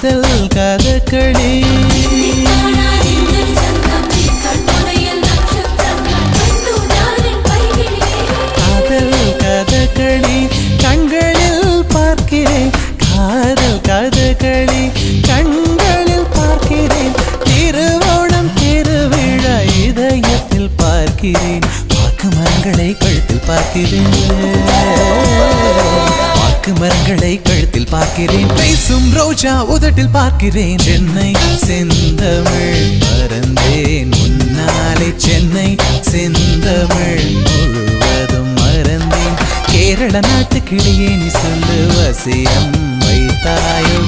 காதல் கதகளி காதல் கதகளி கண்களில் பார்க்கிறேன் காதல் கதகளி கண்களில் பார்க்கிறேன் திருவோணம் திருவிழா இதயத்தில் பார்க்கிறேன் வாக்கு மரங்களை கழுத்தில் பார்க்கிறேன் வாக்கு மரங்களை கழுத்தில் பார்க்கிறேன் பேசும் ரோஜா உதட்டில் பார்க்கிறேன் சென்னை செந்தமிழ் மறந்தேன் முன்னாலே சென்னை செந்தமிழ் முழுவதும் மறந்தேன் கேரள நாட்டு கிளியே நீ சொல்லு வசியம் வைத்தாயோ